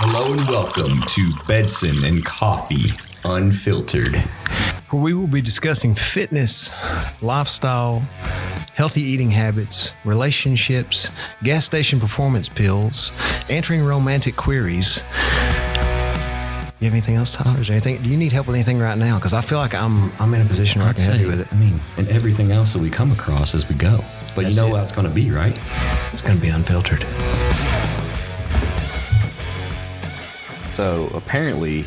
Hello and welcome to Bedson and Coffey Unfiltered, where we will be discussing fitness, lifestyle, healthy eating habits, relationships, gas station performance pills, answering romantic queries. You have anything else, Tyler? Is there anything? Do you need help with anything right now? Because I feel like I'm in a position where I can help you with it. I mean, and everything else that we come across as we go. But you know what it's going to be, right? It's going to be unfiltered. So apparently,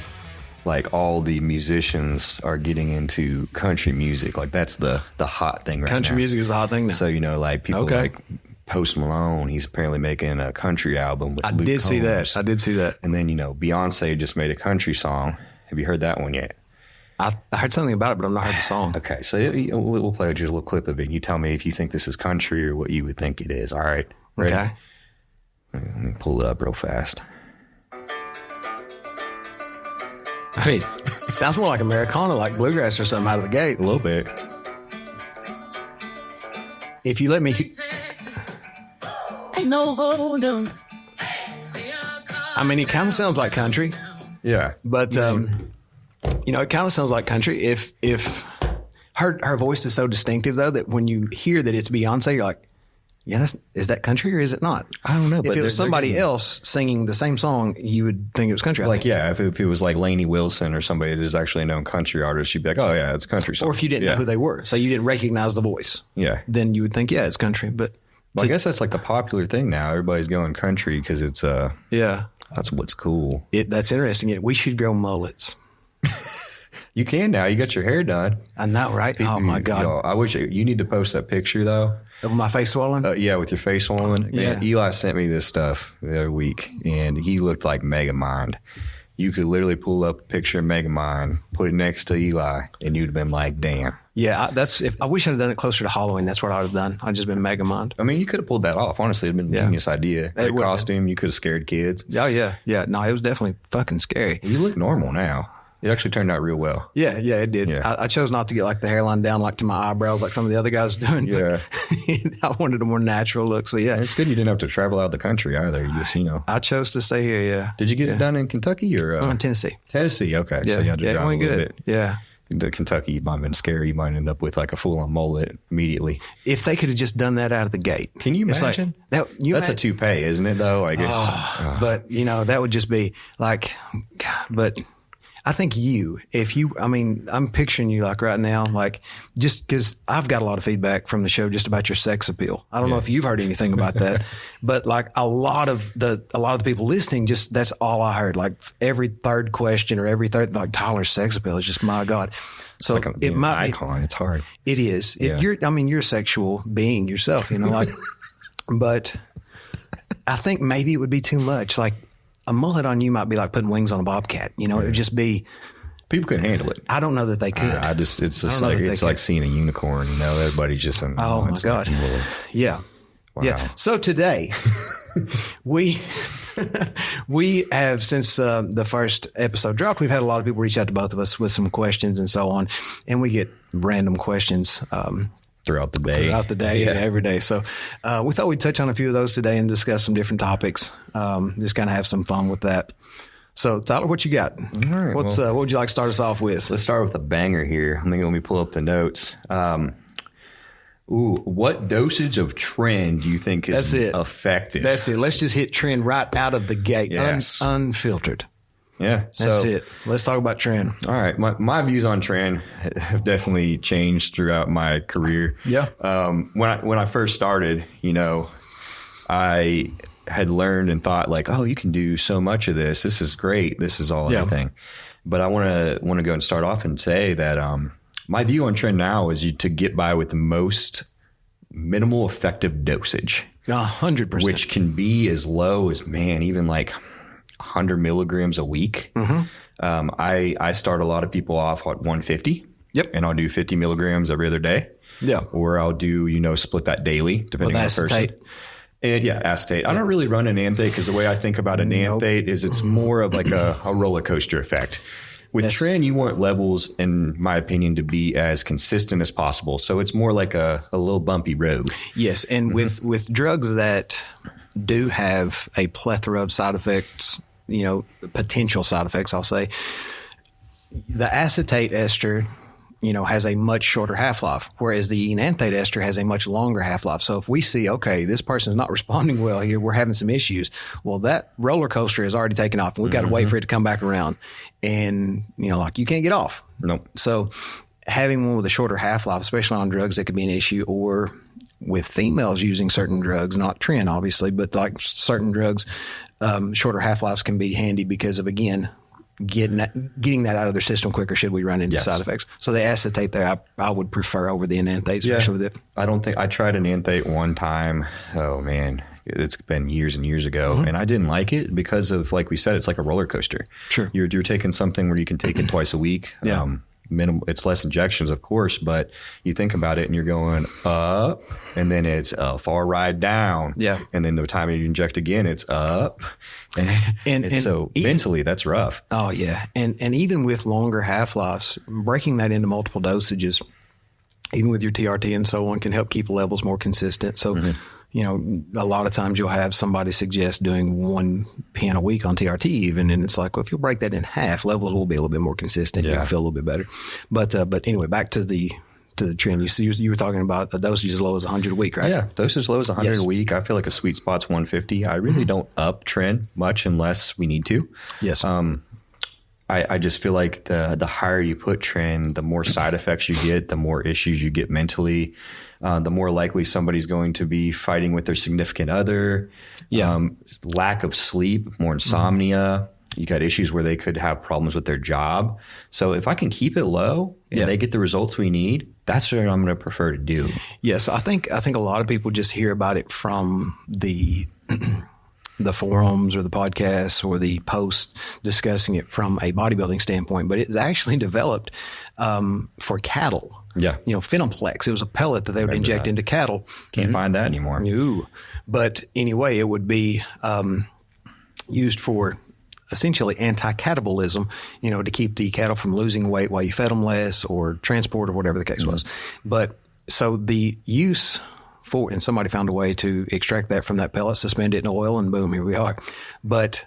like, all the musicians are getting into country music. Like, that's the hot thing right now. Country music is the hot thing now. So, you know, like, people like Post Malone, he's apparently making a country album with Luke Combs. I did see that. And then, you know, Beyonce just made a country song. Have you heard that one yet? I heard something about it, but I've not heard the song. Okay, so we'll play just a little clip of it. You tell me if you think this is country or what you would think it is. All right? Ready? Okay. Let me pull it up real fast. I mean, it sounds more like Americana, like bluegrass or something out of the gate. A little bit. If you let me... No hold 'em. I mean, it kind of sounds like country. Yeah. But, you know, it kind of sounds like country. If her voice is so distinctive, though, that when you hear that it's Beyonce, you're like, yeah, is that country or is it not? I don't know. If it was somebody else singing the same song, you would think it was country. Like, yeah, if it was like Lainey Wilson or somebody that is actually a known country artist, you'd be like, oh, yeah, it's a country song. Or if you didn't know who they were, so you didn't recognize the voice. Yeah. Then you would think, yeah, it's country. But I guess that's like the popular thing now. Everybody's going country because it's, that's what's cool. That's interesting. We should grow mullets. You can now. You got your hair done. I know, right? Oh, my God. Yo, I wish you need to post that picture, though. Of my face swollen? Yeah, with your face swollen. Yeah. Man, Eli sent me this stuff the other week, and he looked like Megamind. You could literally pull up a picture of Megamind, put it next to Eli, and you'd have been like, damn. Yeah, I wish I'd have done it closer to Halloween. That's what I'd have done. I'd just been Megamind. I mean, you could have pulled that off. Honestly, it'd been a genius idea. That costume, you could have scared kids. Oh, yeah. Yeah. No, it was definitely fucking scary. You look normal now. It actually turned out real well. Yeah, it did. Yeah. I chose not to get like the hairline down like to my eyebrows like some of the other guys were doing. Yeah. I wanted a more natural look. So, yeah. And it's good you didn't have to travel out the country either. You just, I chose to stay here, yeah. Did you get it done in Kentucky or? In Tennessee. Tennessee, okay. Yeah. So you had to drive it went a little good. bit. Yeah. The Kentucky might have been scary. You might end up with like a full-on mullet immediately. If they could have just done that out of the gate. Can you imagine? That's a toupee, isn't it, though? I guess. But, that would just be like, but I think I'm picturing you like right now, like just because I've got a lot of feedback from the show just about your sex appeal. I don't know if you've heard anything about that, but like a lot of the people listening, just that's all I heard. Like every third question or every third, like Tyler's sex appeal is just, my God. So it's like it might be an icon. It's hard. It is. You're a sexual being yourself, like, but I think maybe it would be too much. Like, a mullet on you might be like putting wings on a bobcat. It would just be. People could handle it. I don't know that they could. It's like seeing a unicorn. Everybody's just. Oh my God. Yeah. Wow. Yeah. So today, we have, since the first episode dropped, we've had a lot of people reach out to both of us with some questions and so on, and we get random questions. Throughout the day, every day. So we thought we'd touch on a few of those today and discuss some different topics. Just kind of have some fun with that. So, Tyler, what you got? All right, what would you like to start us off with? Let's start with a banger here. Let me pull up the notes. What dosage of Tren do you think is effective? That's it. Let's just hit Tren right out of the gate, unfiltered. Yeah, that's it. Let's talk about Tren. All right, my views on Tren have definitely changed throughout my career. Yeah. When I first started, I had learned and thought like, oh, you can do so much of this. This is great. This is all everything. But I want to go and start off and say that my view on Tren now is to get by with the most minimal effective dosage. 100%. Which can be as low as even like 100 milligrams a week. Mm-hmm. I start a lot of people off at 150. Yep. And I'll do 50 milligrams every other day. Yeah. Or I'll do, split that daily, depending on the person. And acetate. I don't really run an anthate because the way I think about an anthate is it's more of like a roller coaster effect. With Tren, you want levels, in my opinion, to be as consistent as possible. So it's more like a little bumpy road. Yes. And with drugs that do have a plethora of side effects potential side effects, I'll say, the acetate ester, has a much shorter half-life, whereas the enanthate ester has a much longer half-life. So if we see, okay, this person's not responding well here, we're having some issues, well, that roller coaster has already taken off, and we've got to wait for it to come back around. And, you can't get off. Nope. So having one with a shorter half-life, especially on drugs, that could be an issue, or with females using certain drugs, not tren, obviously, but like certain drugs, shorter half-lives can be handy because of, again, getting that out of their system quicker should we run into side effects. So the acetate there, I would prefer over the enanthate, especially with it. I tried enanthate one time. Oh man, it's been years and years ago, and I didn't like it because of, like we said, it's like a roller coaster. Sure. You're taking something where you can take it twice a week. Yeah. It's less injections, of course, but you think about it and you're going up, and then it's a far ride down. Yeah. And then the time you inject again, it's up. And so mentally, that's rough. Oh, yeah. And even with longer half-lives, breaking that into multiple dosages, even with your TRT and so on, can help keep levels more consistent. So, a lot of times you'll have somebody suggest doing 1 pen a week on TRT even, and it's like, well, if you'll break that in half, levels will be a little bit more consistent. You'll feel a little bit better. But anyway, back to the trend. You were talking about a dosage as low as 100 a week, right? Yeah, dosage as low as 100 a week. I feel like a sweet spot's 150. I really don't up trend much unless we need to. Yes. I just feel like the higher you put trend, the more side effects you get, the more issues you get mentally, the more likely somebody's going to be fighting with their significant other. Yeah. Lack of sleep, more insomnia. You got issues where they could have problems with their job. So if I can keep it low and they get the results we need, that's what I'm going to prefer to do. Yes, I think a lot of people just hear about it from the forums or the podcasts or the posts discussing it from a bodybuilding standpoint, but it's actually developed for cattle. Yeah. Phenomplex. It was a pellet that they would inject into cattle. Can't find that anymore. No. But anyway, it would be used for essentially anti-catabolism, to keep the cattle from losing weight while you fed them less, or transport, or whatever the case was. But so the use for, and somebody found a way to extract that from that pellet, suspend it in oil, and boom, here we are. But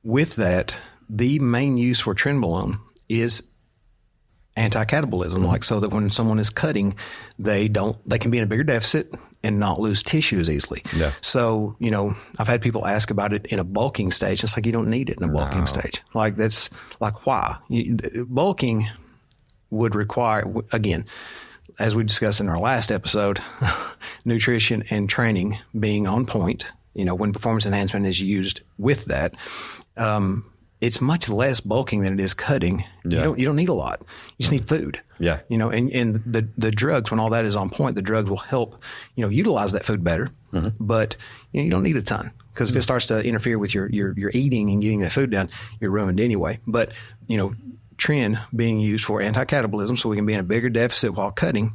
with that, the main use for trenbolone is anti-catabolism, like so that when someone is cutting, they can be in a bigger deficit and not lose tissue as easily. Yeah. So, I've had people ask about it in a bulking stage. It's like, you don't need it in a bulking stage. Like, that's like, why? Bulking would require, again, as we discussed in our last episode, nutrition and training being on point, when performance enhancement is used with that, it's much less bulking than it is cutting. Yeah. You don't need a lot. You just need food. Yeah. And the drugs, when all that is on point, the drugs will help, utilize that food better. Mm-hmm. But you don't need a ton, because if it starts to interfere with your eating and getting that food down, you're ruined anyway. But, tren being used for anti-catabolism, so we can be in a bigger deficit while cutting,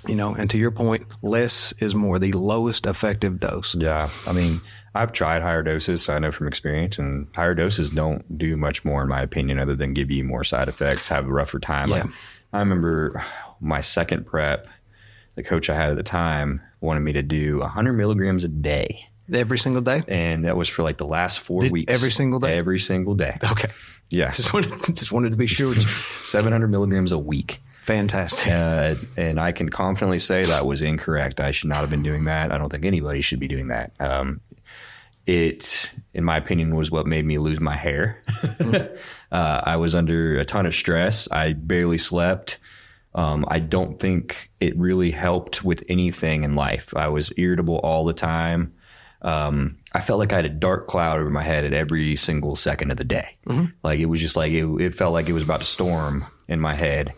and to your point, less is more, the lowest effective dose. Yeah. I mean, I've tried higher doses, so I know from experience, and higher doses don't do much more, in my opinion, other than give you more side effects, have a rougher time. Yeah. Like, I remember my second prep, the coach I had at the time wanted me to do 100 milligrams a day. Every single day? And that was for like the last 4 weeks. Every single day? Every single day. Okay. Yeah. Just wanted to be sure. 700 milligrams a week. Fantastic. And I can confidently say that was incorrect. I should not have been doing that. I don't think anybody should be doing that. It, in my opinion, was what made me lose my hair. I was under a ton of stress. I barely slept. I don't think it really helped with anything in life. I was irritable all the time. I felt like I had a dark cloud over my head at every single second of the day. Mm-hmm. Like, it was just like, it felt like it was about to storm in my head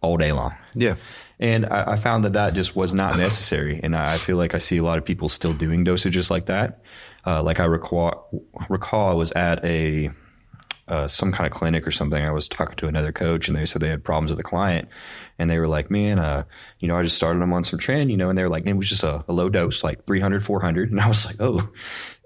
all day long. Yeah. And I found that just was not necessary. And I feel like I see a lot of people still doing dosages like that. Like I recall I was at some kind of clinic or something. I was talking to another coach, and they said they had problems with a client, and they were like, man, I just started them on some tren, and they were like, it was just a low dose, like 300, 400. And I was like, oh,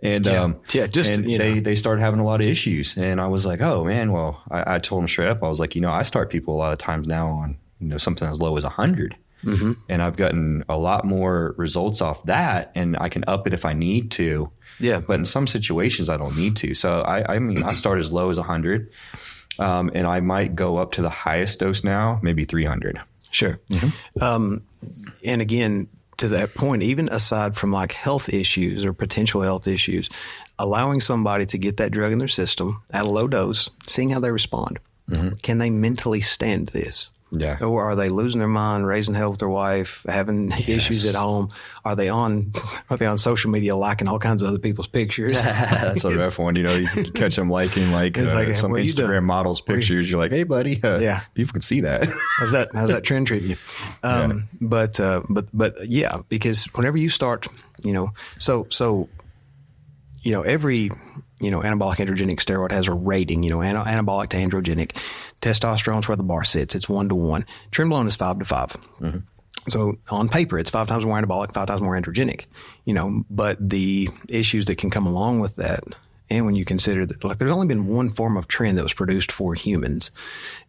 and, they started having a lot of issues. And I was like, oh man, well, I told them straight up, I was like, I start people a lot of times now on, something as low as 100. and I've gotten a lot more results off that, and I can up it if I need to. Yeah. But in some situations I don't need to. So I mean, I start as low as 100, and I might go up to the highest dose now, maybe 300. Sure. And again, to that point, even aside from like health issues or potential health issues, allowing somebody to get that drug in their system at a low dose, seeing how they respond. Can they mentally stand this? Yeah. Or are they losing their mind, raising hell with their wife, having issues at home? Are they on social media liking all kinds of other people's pictures? That's a rough one. You know, you can catch them liking some Instagram models' pictures. You're like, hey, buddy, people can see that. How's that trend treating you? But yeah, because whenever you start, every anabolic androgenic steroid has a rating, anabolic to androgenic. Testosterone's where the bar sits. It's 1-to-1. Trenbolone is 5-to-5. So on paper, it's 5 times more anabolic, 5 times more androgenic, but the issues that can come along with that. And when you consider that, like, there's only been one form of tren that was produced for humans,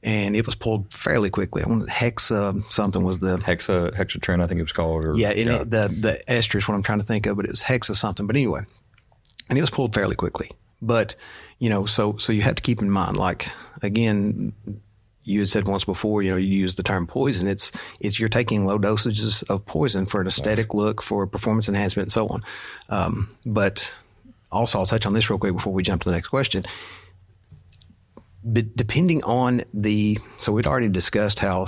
and it was pulled fairly quickly. Hexa something was the Hexatren, I think it was called. The ester is what I'm trying to think of, but it was Hexa something. But anyway, and it was pulled fairly quickly. But so you have to keep in mind, like, again, you had said once before, you use the term poison. It's you're taking low dosages of poison for an aesthetic look, for performance enhancement, and so on. But also, I'll touch on this real quick before we jump to the next question. But depending on so we'd already discussed how,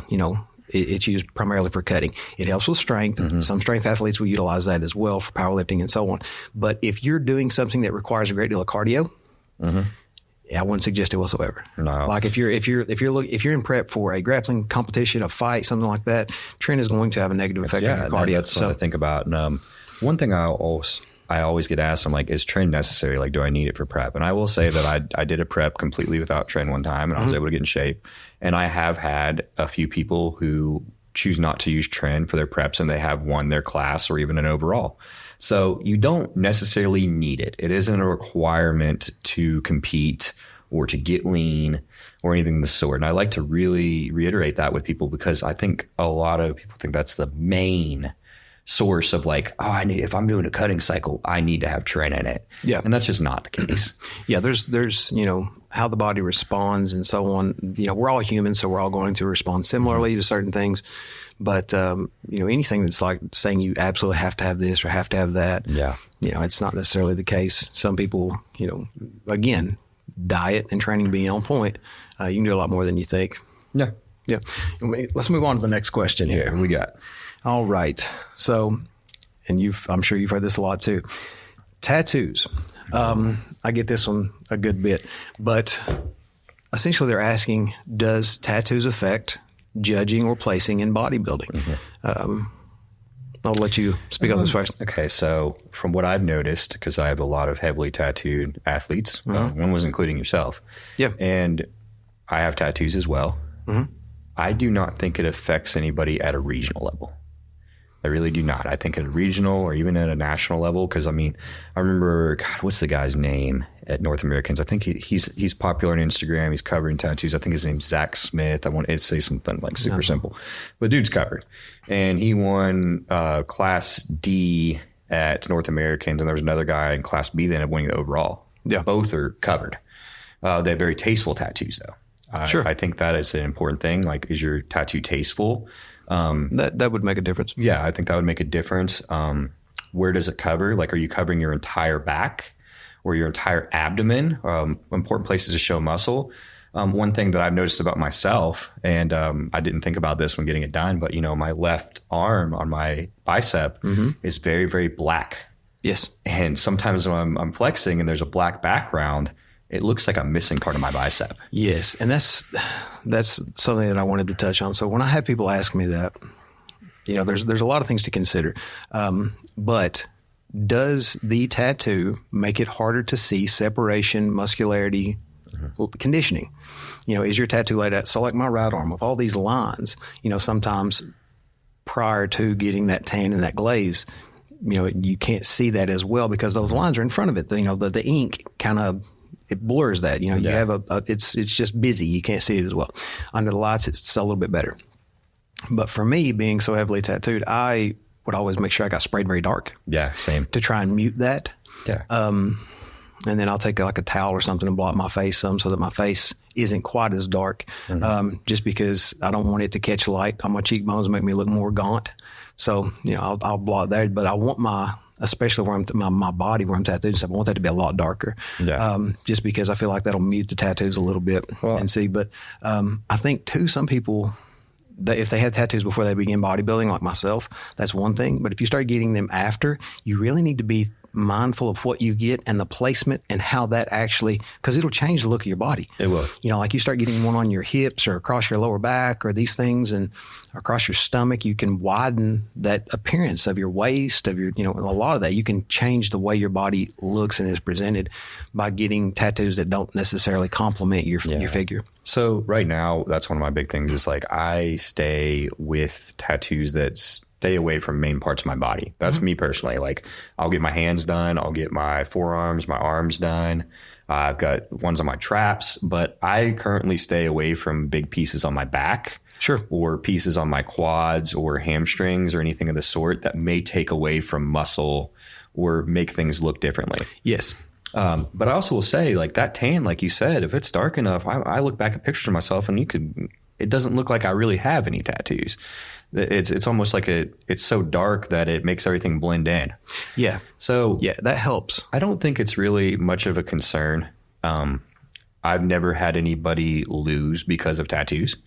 it's used primarily for cutting. It helps with strength. Some strength athletes will utilize that as well for powerlifting and so on. But if you're doing something that requires a great deal of cardio, I wouldn't suggest it whatsoever. No. Like if you're in prep for a grappling competition, a fight, something like that, tren is going to have a negative effect on your cardio. That's what I think about. And one thing I always get asked, I'm like, is tren necessary? Like, do I need it for prep? And I will say that I did a prep completely without tren one time, and I was able to get in shape. And I have had a few people who choose not to use tren for their preps, and they have won their class or even an overall. So you don't necessarily need it. It isn't a requirement to compete or to get lean or anything of the sort. And I like to really reiterate that with people, because I think a lot of people think that's the main source of, like, if I'm doing a cutting cycle, I need to have tren in it. Yeah. And that's just not the case. Yeah. There's, how the body responds and so on. We're all human, so we're all going to respond similarly to certain things. But, anything that's like saying you absolutely have to have this or have to have that, it's not necessarily the case. Some people, again, diet and training being on point, you can do a lot more than you think. Yeah. Yeah. Let's move on to the next question here. What we got? All right. So, and I'm sure you've heard this a lot too. Tattoos. I get this one a good bit, but essentially they're asking, does tattoos affect judging or placing in bodybuilding? I'll let you speak on this first. Okay. So from what I've noticed, because I have a lot of heavily tattooed athletes, one was including yourself. Yeah. And I have tattoos as well. I do not think it affects anybody at a regional level. I really do not. I think at a regional or even at a national level, because I remember, what's the guy's name at North Americans? I think he's popular on Instagram. He's covering tattoos. I think his name's Zach Smith. I want to say something like super simple, but dude's covered, and he won Class D at North Americans, and there was another guy in Class B that ended up winning the overall. Yeah, both are covered. They have very tasteful tattoos, though. Sure, I think that is an important thing. Like, is your tattoo tasteful? That would make a difference. Yeah, I think that would make a difference. Where does it cover? Like, are you covering your entire back or your entire abdomen? Important places to show muscle. One thing that I've noticed about myself, and I didn't think about this when getting it done, but my left arm on my bicep is very, very black. Yes. And sometimes when I'm flexing and there's a black background, it looks like I'm missing part of my bicep. Yes. And that's something that I wanted to touch on. So when I have people ask me that, there's a lot of things to consider. But does the tattoo make it harder to see separation, muscularity, conditioning? Is your tattoo laid out? So like my right arm with all these lines, sometimes prior to getting that tan and that glaze, you can't see that as well because those lines are in front of it. The ink kind of, it blurs that. You have it's just busy. You can't see it as well. Under the lights, it's a little bit better. But for me, being so heavily tattooed, I would always make sure I got sprayed very dark. Yeah, same. To try and mute that. Yeah. And then I'll take like a towel or something and block my face some so that my face isn't quite as dark. Just because I don't want it to catch light on my cheekbones and make me look more gaunt. So, I'll block that. But I want especially where my body where I'm tattooed and stuff, I want that to be a lot darker. Yeah. Just because I feel like that'll mute the tattoos a little bit and see. But I think too, some people, if they had tattoos before they begin bodybuilding, like myself, that's one thing. But if you start getting them after, you really need to be mindful of what you get and the placement and how that actually, because it'll change the look of your body. It will. Like you start getting one on your hips or across your lower back or these things and across your stomach, you can widen that appearance of your waist, of your, a lot of that. You can change the way your body looks and is presented by getting tattoos that don't necessarily complement your figure. So right now, that's one of my big things is like I stay with tattoos that stay away from main parts of my body. That's me personally. Like I'll get my hands done. I'll get my forearms, my arms done. I've got ones on my traps, but I currently stay away from big pieces on my back. Sure. Or pieces on my quads or hamstrings or anything of the sort that may take away from muscle or make things look differently. Yes. But I also will say, like that tan, like you said, if it's dark enough, I look back at pictures of myself and it doesn't look like I really have any tattoos. It's almost like it's so dark that it makes everything blend in. Yeah. So yeah, that helps. I don't think it's really much of a concern. I've never had anybody lose because of tattoos.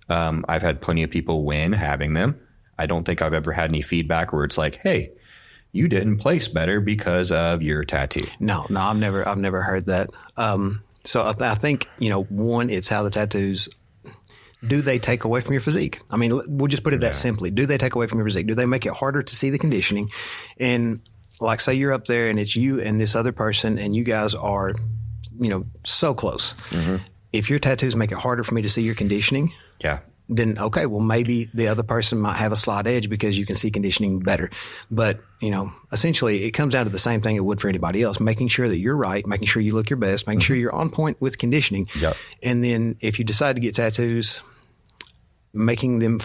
I've had plenty of people win having them. I don't think I've ever had any feedback where it's like, hey, you didn't place better because of your tattoo. No, I've never heard that. So I think, one, it's how the tattoos, do they take away from your physique? I mean, we'll just put it that simply. Do they take away from your physique? Do they make it harder to see the conditioning? And like, say you're up there and it's you and this other person and you guys are, so close. If your tattoos make it harder for me to see your conditioning, then okay, well, maybe the other person might have a slight edge because you can see conditioning better. But, essentially it comes down to the same thing it would for anybody else, making sure that you're right, making sure you look your best, making sure you're on point with conditioning. And then if you decide to get tattoos, making them,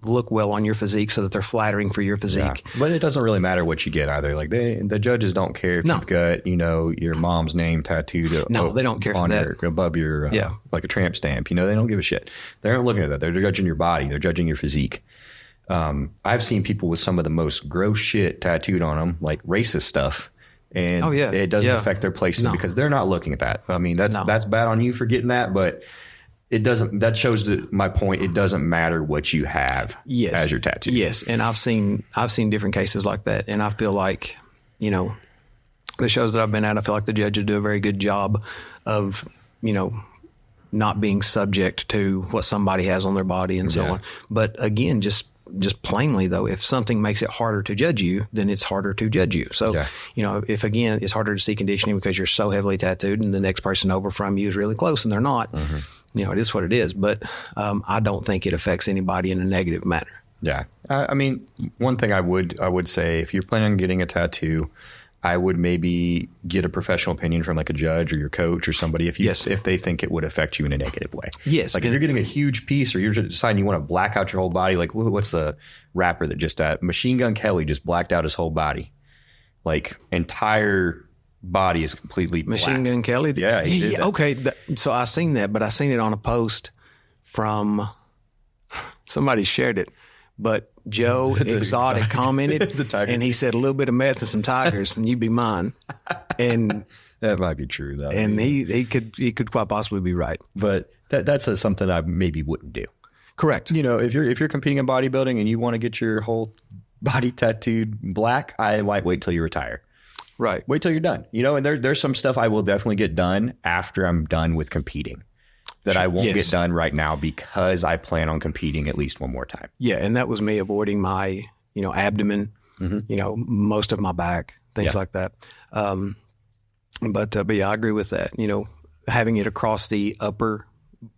look well on your physique so that they're flattering for your physique. But it doesn't really matter what you get either. Like the judges don't care if you've got, your mom's name tattooed. No, they don't care for that. Above your, like a tramp stamp. They don't give a shit. They're not looking at that. They're judging your body. They're judging your physique. I've seen people with some of the most gross shit tattooed on them, like racist stuff. And it doesn't affect their placement because they're not looking at that. I mean, that's bad on you for getting that, but it doesn't. That shows my point. It doesn't matter what you have as your tattoo. Yes, and I've seen different cases like that, and I feel like, the shows that I've been at, I feel like the judges do a very good job of, not being subject to what somebody has on their body and so on. But again, just plainly though, if something makes it harder to judge you, then it's harder to judge you. So, if again, it's harder to see conditioning because you're so heavily tattooed and the next person over from you is really close and they're not, it is what it is. But I don't think it affects anybody in a negative manner. Yeah. I mean, one thing I would say, if you're planning on getting a tattoo, I would maybe get a professional opinion from like a judge or your coach or somebody if they think it would affect you in a negative way. Yes. Like if you're getting a huge piece or you're deciding you want to black out your whole body, like what's the rapper that just Machine Gun Kelly just blacked out his whole body, like entire body is completely black. Machine Gun Kelly? Yeah. He did that. Okay. So I seen that, but I seen it on a post from somebody shared it. But Joe Exotic commented, and he said a little bit of meth and some tigers, and you'd be mine. And that might be true, though. And he could quite possibly be right. But that's something I maybe wouldn't do. Correct. If you're competing in bodybuilding and you want to get your whole body tattooed black, I might wait till you retire. Right. Wait till you're done. And there's some stuff I will definitely get done after I'm done with competing. That I won't get done right now because I plan on competing at least one more time. Yeah, and that was me avoiding my, abdomen, most of my back, things like that. But yeah, I agree with that. Having it across the upper,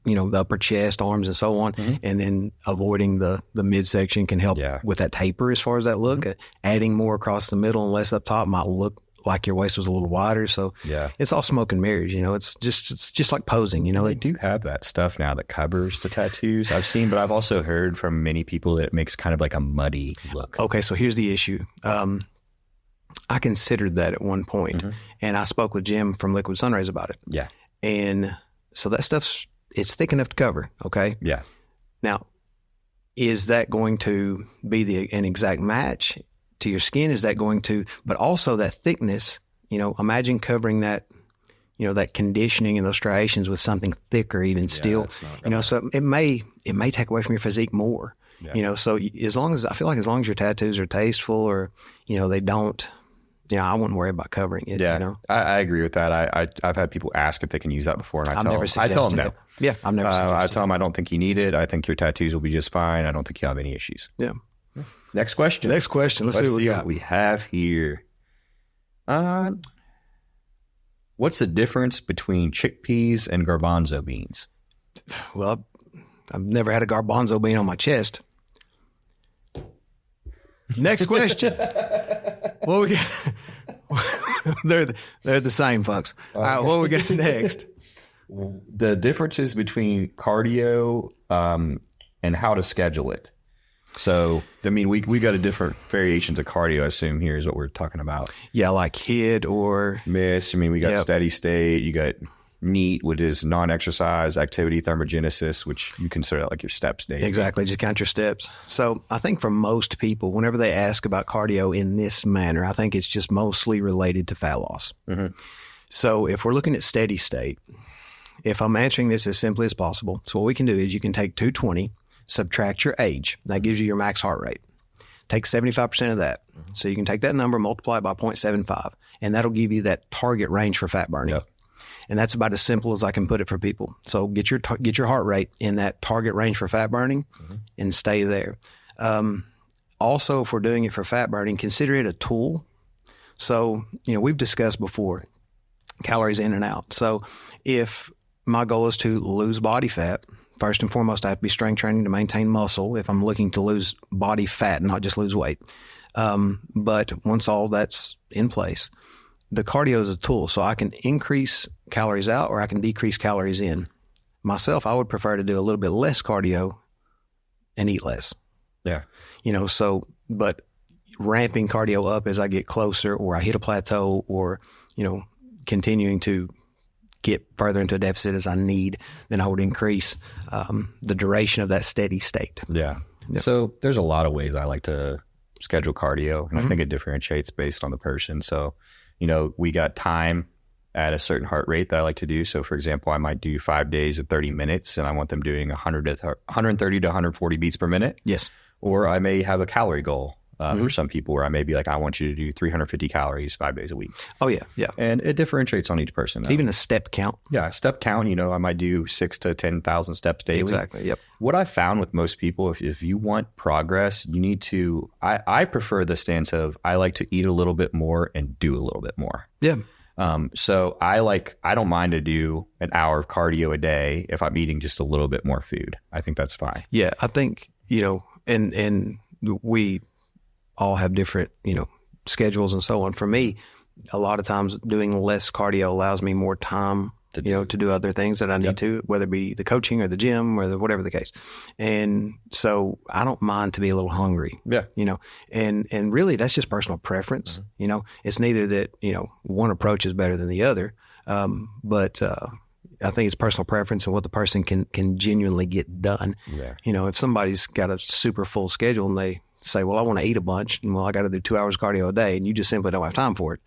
the upper chest, arms, and so on, and then avoiding the midsection can help with that taper as far as that look. Adding more across the middle and less up top might look like your waist was a little wider. So yeah, it's all smoke and mirrors. It's just like posing. They do have that stuff now that covers the tattoos I've seen, but I've also heard from many people that it makes kind of like a muddy look. Okay, so here's the issue. I considered that at one point, and I spoke with Jim from Liquid Sunrays about it. Yeah, and so that it's thick enough to cover. Okay. Yeah. Now, is that going to be an exact match to your skin? Is that going to, but also that thickness, imagine covering that, that conditioning and those striations with something thicker, even still, so it may take away from your physique more, so as long as your tattoos are tasteful or, they don't, I wouldn't worry about covering it. Yeah, I agree with that. I've had people ask if they can use that before, and I tell them no. Yeah, I've never. I tell them I don't think you need it. I think your tattoos will be just fine. I don't think you'll have any issues. Yeah. Next question. Let's see what we have here. What's the difference between chickpeas and garbanzo beans? Well, I've never had a garbanzo bean on my chest. Next question. What we got? They're the same, folks. All right, what we got next? The differences between cardio and how to schedule it. So, I mean, we got a different variations of cardio, I assume, here is what we're talking about. Yeah, like HIIT or MISS. I mean, we got steady state. You got NEAT, which is non-exercise activity thermogenesis, which you consider like your steps daily. Exactly. Just count your steps. So I think for most people, whenever they ask about cardio in this manner, I think it's just mostly related to fat loss. So if we're looking at steady state, if I'm answering this as simply as possible, so what we can do is you can take 220, subtract your age. That gives you your max heart rate. Take 75% of that. So you can take that number, multiply it by 0.75, and that'll give you that target range for fat burning. Yep. And that's about as simple as I can put it for people. So get your heart rate in that target range for fat burning and stay there. Also, if we're doing it for fat burning, consider it a tool. So, we've discussed before calories in and out. So if my goal is to lose body fat, first and foremost, I have to be strength training to maintain muscle if I'm looking to lose body fat and not just lose weight. But once all that's in place, the cardio is a tool. So I can increase calories out or I can decrease calories in. Myself, I would prefer to do a little bit less cardio and eat less. Yeah. But ramping cardio up as I get closer or I hit a plateau or, continuing to get further into a deficit as I need, then I would increase the duration of that steady state. Yeah. Yep. So there's a lot of ways I like to schedule cardio, and I think it differentiates based on the person. So, we got time at a certain heart rate that I like to do. So, for example, I might do 5 days at 30 minutes, and I want them doing 130 to 140 beats per minute. Yes. Or I may have a calorie goal for some people where I may be like, I want you to do 350 calories 5 days a week. Oh, yeah. Yeah. And it differentiates on each person. Even a step count. Yeah, step count. I might do 6,000 to 10,000 steps daily. Exactly. Yep. What I found with most people, if you want progress, you need to, I prefer the stance of I like to eat a little bit more and do a little bit more. Yeah. So I don't mind to do an hour of cardio a day if I'm eating just a little bit more food. I think that's fine. Yeah. I think, and we all have different, schedules and so on. For me, a lot of times doing less cardio allows me more time, to do other things that I need to, whether it be the coaching or the gym or whatever the case. And so I don't mind to be a little hungry. Yeah. And really that's just personal preference. It's neither that, one approach is better than the other. But I think it's personal preference and what the person can genuinely get done. Yeah. If somebody's got a super full schedule and they say, well, I want to eat a bunch, and I got to do 2 hours cardio a day, and you just simply don't have time for it.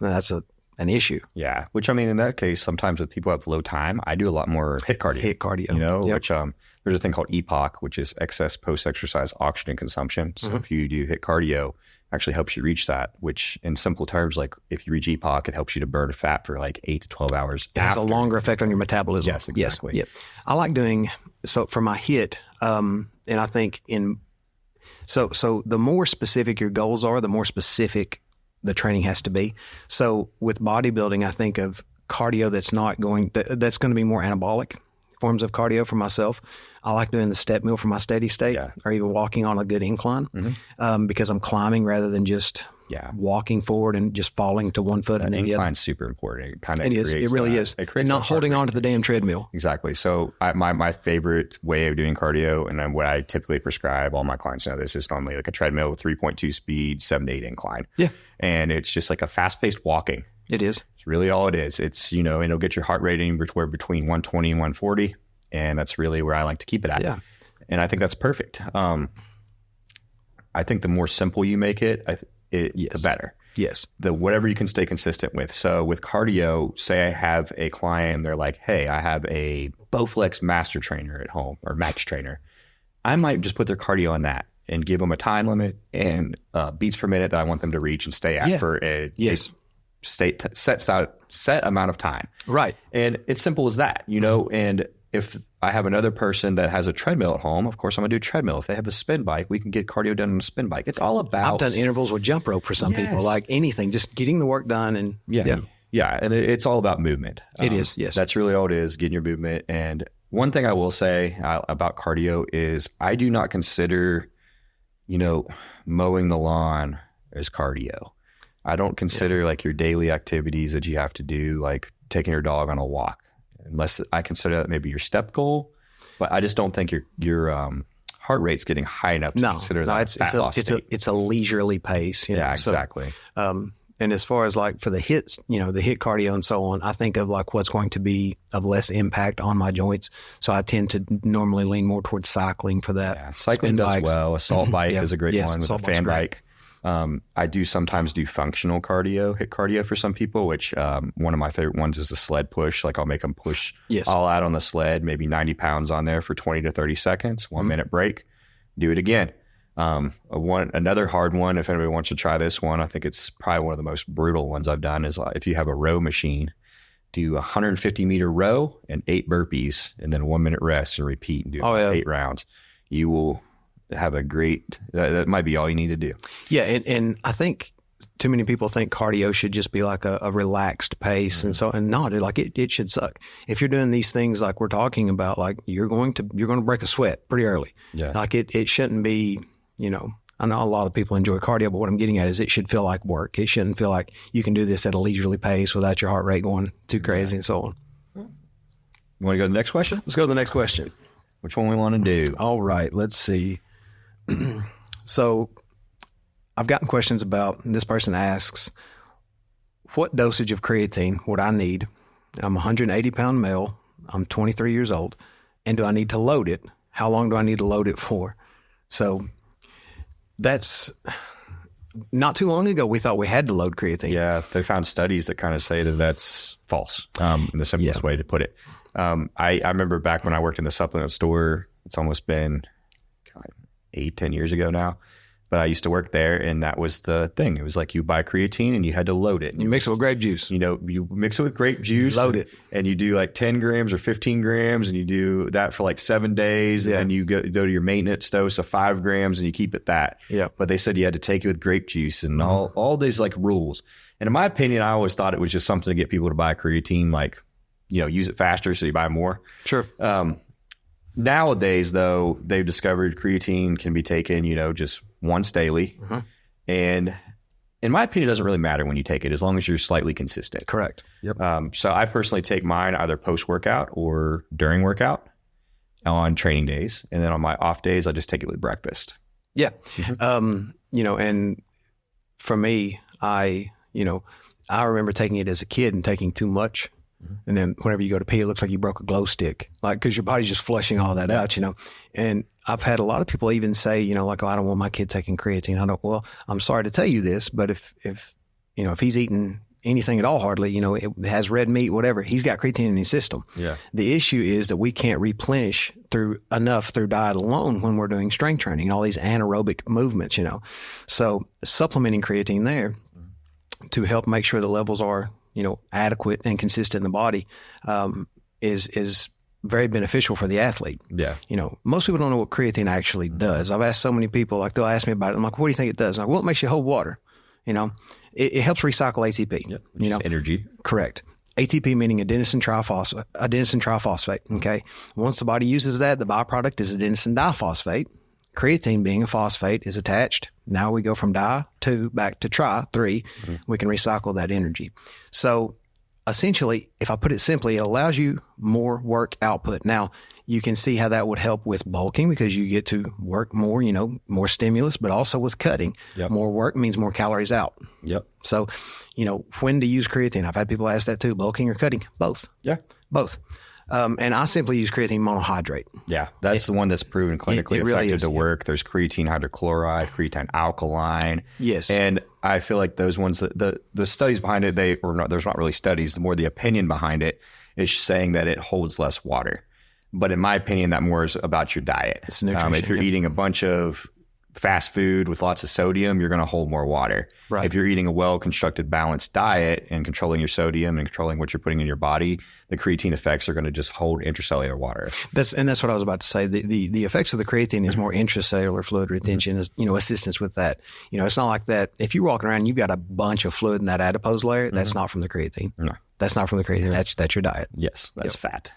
That's an issue. Yeah. Which, in that case, sometimes with people who have low time, I do a lot more HIIT cardio. Which there's a thing called EPOC, which is excess post-exercise oxygen consumption. So if you do HIIT cardio, actually helps you reach that, which in simple terms, like if you reach EPOC, it helps you to burn fat for like 8 to 12 hours. It has a longer effect on your metabolism. Yes, exactly. Yes. I like doing, so for my HIIT, and I think so the more specific your goals are, the more specific the training has to be. So with bodybuilding, I think of cardio that's going to be more anabolic forms of cardio for myself. I like doing the step mill for my steady state or even walking on a good incline because I'm climbing rather than just walking forward and just falling to one foot and then the other. Incline's super important. It kind of It really is. It creates not holding on to the damn treadmill. Exactly. So my favorite way of doing cardio, and then what I typically prescribe, all my clients know this, is normally like a treadmill with 3.2 speed, 7 to 8 incline. Yeah. And it's just like a fast-paced walking. It is. It's really all it is. It's, and it'll get your heart rate anywhere between 120 and 140. And that's really where I like to keep it at. Yeah. And I think that's perfect. I think the more simple you make it, the better. Yes. Whatever you can stay consistent with. So with cardio, say I have a client, they're like, hey, I have a Bowflex Master Trainer at home or Max Trainer. I might just put their cardio on that and give them a time limit and beats per minute that I want them to reach and stay at for a set amount of time. Right. And it's simple as that, and if I have another person that has a treadmill at home, of course, I'm going to do a treadmill. If they have a spin bike, we can get cardio done on a spin bike. It's all about... I've done intervals with jump rope for some people, like anything, just getting the work done. And and it's all about movement. It is, yes. That's really all it is, getting your movement. And one thing I will say about cardio is I do not consider, mowing the lawn as cardio. I don't consider like your daily activities that you have to do, like taking your dog on a walk. Unless I consider that maybe your step goal, but I just don't think your heart rate's getting high enough to consider that. It's a leisurely pace. Exactly. And as far as like for the hits, the HIIT cardio and so on, I think of like what's going to be of less impact on my joints. So I tend to normally lean more towards cycling for that. Yeah, cycling does well. Assault bike is a great one with a fan bike. I do sometimes do functional cardio, HIIT cardio for some people, which one of my favorite ones is the sled push. Like I'll make them push all out on the sled, maybe 90 pounds on there for 20 to 30 seconds, 1 minute break, do it again. Another hard one, if anybody wants to try this one, I think it's probably one of the most brutal ones I've done, is if you have a row machine, do 150 meter row and 8 burpees and then 1 minute rest and repeat and do 8 rounds. You will have a great, that might be all you need to do. Yeah. And I think too many people think cardio should just be like a relaxed pace. And not like it should suck. If you're doing these things like we're talking about, like you're going to break a sweat pretty early. Yeah. Like it shouldn't be, I know a lot of people enjoy cardio, but what I'm getting at is it should feel like work. It shouldn't feel like you can do this at a leisurely pace without your heart rate going too crazy and so on. You want to go to the next question? Let's go to the next question. Which one we want to do? All right. Let's see. So I've gotten questions about, this person asks, what dosage of creatine would I need? I'm a 180-pound male. I'm 23 years old. And do I need to load it? How long do I need to load it for? So that's not too long ago, we thought we had to load creatine. Yeah, they found studies that kind of say that that's false, in the simplest way to put it. I remember back when I worked in the supplement store, it's almost been 8-10 years ago now, but I used to work there, and that was the thing. It was like you buy creatine and you had to load it. You mix it with grape juice. You mix it with grape juice. Load it. And you do like 10 grams or 15 grams, and you do that for like 7 days. And then you go to your maintenance dose of 5 grams and you keep it that. Yeah. But they said you had to take it with grape juice and all these like rules. And in my opinion, I always thought it was just something to get people to buy creatine, like, use it faster so you buy more. Sure. Nowadays, though, they've discovered creatine can be taken, just once daily. And in my opinion, it doesn't really matter when you take it, as long as you're slightly consistent. Correct. Yep. So I personally take mine either post-workout or during workout on training days. And then on my off days, I just take it with breakfast. Yeah. And for me, I remember taking it as a kid and taking too much. And then whenever you go to pee, it looks like you broke a glow stick, like, because your body's just flushing all that out, And I've had a lot of people even say, like, oh, I don't want my kid taking creatine. Well, I'm sorry to tell you this, but if he's eating anything at all, hardly, it has red meat, whatever, he's got creatine in his system. Yeah. The issue is that we can't replenish through diet alone when we're doing strength training, all these anaerobic movements, So supplementing creatine there to help make sure the levels are adequate and consistent in the body, is very beneficial for the athlete. Yeah. Most people don't know what creatine actually does. I've asked so many people, like, they'll ask me about it. I'm like, what do you think it does? I'm like, well, it makes you hold water. It helps recycle ATP. Yep, which is energy. Correct. ATP meaning adenosine triphosphate. Okay. Once the body uses that, the byproduct is adenosine diphosphate. Creatine being a phosphate is attached, Now we go from die, 2, back to try, 3. We can recycle that energy. So essentially, if I put it simply, it allows you more work output. Now, you can see how that would help with bulking because you get to work more, more stimulus, but also with cutting. More work means more calories out. So, when to use creatine? I've had people ask that too, bulking or cutting? Both. Both. And I simply use creatine monohydrate. That's the one that's proven clinically really effective to work. There's creatine hydrochloride, creatine alkaline. And I feel like those ones, the studies behind it, there's not really studies. The more the opinion behind it is saying that it holds less water. But in my opinion, that more is about your diet. It's nutrition. If you're eating a bunch of fast food with lots of sodium, you're going to hold more water. If you're eating a well-constructed, balanced diet and controlling your sodium and controlling what you're putting in your body, the creatine effects are going to just hold intracellular water. That's what I was about to say. The effects of the creatine is more intracellular fluid retention, assistance with that. It's not like that. If you're walking around, you've got a bunch of fluid in that adipose layer. That's not from the creatine. No, that's not from the creatine. That's your diet. Yes, that's fat.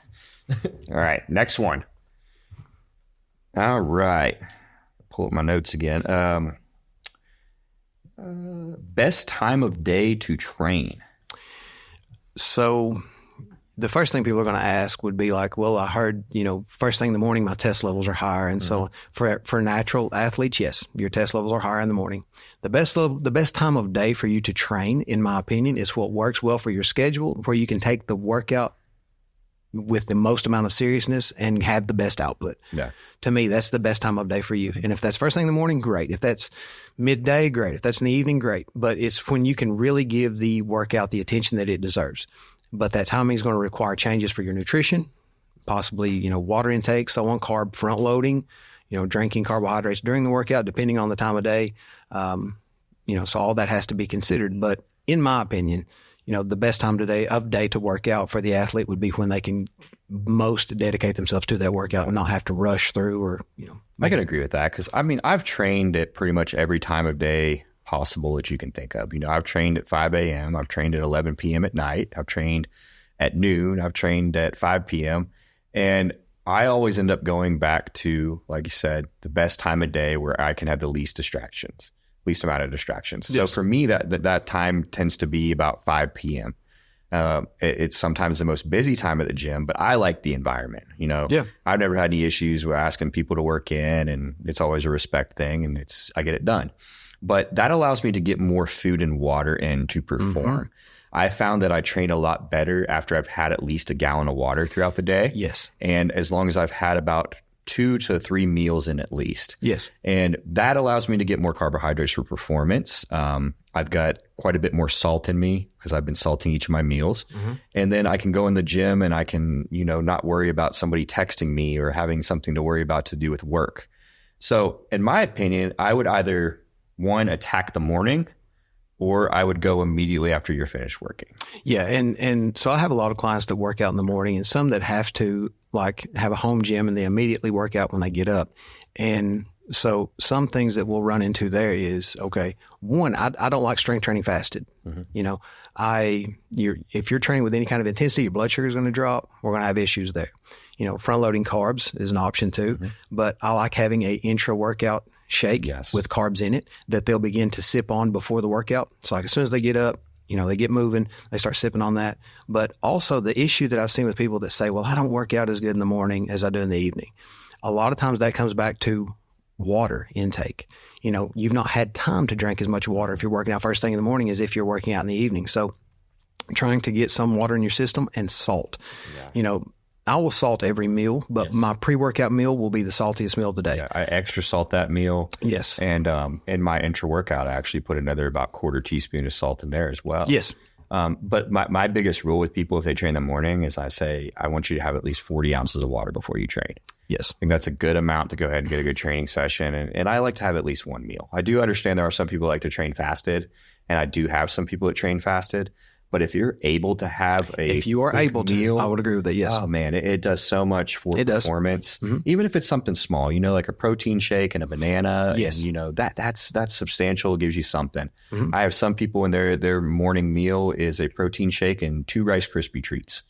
All right, next one. All right. Pull up my notes again. Best time of day to train. So the first thing people are going to ask would be like, well, I heard, first thing in the morning, my test levels are higher. And so for natural athletes, yes, your test levels are higher in the morning. The best time of day for you to train, in my opinion, is what works well for your schedule, where you can take the workout with the most amount of seriousness and have the best output. To me, that's the best time of day for you. And if that's first thing in the morning, great. If that's midday, great. If that's in the evening, great. But it's when you can really give the workout the attention that it deserves. But that timing is going to require changes for your nutrition, possibly, water intake, so on, carb front loading, drinking carbohydrates during the workout, depending on the time of day. So all that has to be considered. But in my opinion, the best time of day to work out for the athlete would be when they can most dedicate themselves to that workout and not have to rush through or. I can agree with that because, I've trained at pretty much every time of day possible that you can think of. I've trained at 5 a.m. I've trained at 11 p.m. at night. I've trained at noon. I've trained at 5 p.m. And I always end up going back to, like you said, the best time of day where I can have the least amount of distractions. So for me, that time tends to be about 5 p.m. It's sometimes the most busy time at the gym, but I like the environment. I've never had any issues with asking people to work in, and it's always a respect thing, and I get it done. But that allows me to get more food and water in to perform. I found that I train a lot better after I've had at least a gallon of water throughout the day. And as long as I've had about 2 to 3 meals in at least. And that allows me to get more carbohydrates for performance. I've got quite a bit more salt in me because I've been salting each of my meals. And then I can go in the gym and I can, not worry about somebody texting me or having something to worry about to do with work. So in my opinion, I would either attack the morning, or I would go immediately after you're finished working. And so I have a lot of clients that work out in the morning and some that have to have a home gym and they immediately work out when they get up. And so some things that we'll run into there is, one, I don't like strength training fasted. If you're training with any kind of intensity, your blood sugar is going to drop. We're going to have issues there. Front loading carbs is an option too, but I like having a intra workout shake with carbs in it that they'll begin to sip on before the workout. So as soon as they get up, they get moving, they start sipping on that. But also the issue that I've seen with people that say, well, I don't work out as good in the morning as I do in the evening. A lot of times that comes back to water intake. You've not had time to drink as much water if you're working out first thing in the morning as if you're working out in the evening. So trying to get some water in your system and salt, I will salt every meal, but my pre-workout meal will be the saltiest meal of the day. I extra salt that meal. And in my intra-workout, I actually put another about 1/4 teaspoon of salt in there as well. But my biggest rule with people if they train in the morning is I say, I want you to have at least 40 ounces of water before you train. I think that's a good amount to go ahead and get a good training session. And I like to have at least one meal. I do understand there are some people that like to train fasted, and I do have some people that train fasted. But if you're able to have meal, I would agree with that. Yes. Oh man, it does so much for performance. Even if it's something small, like a protein shake and a banana. And, that's substantial. It gives you something. I have some people in their morning meal is a protein shake and 2 Rice Krispie treats,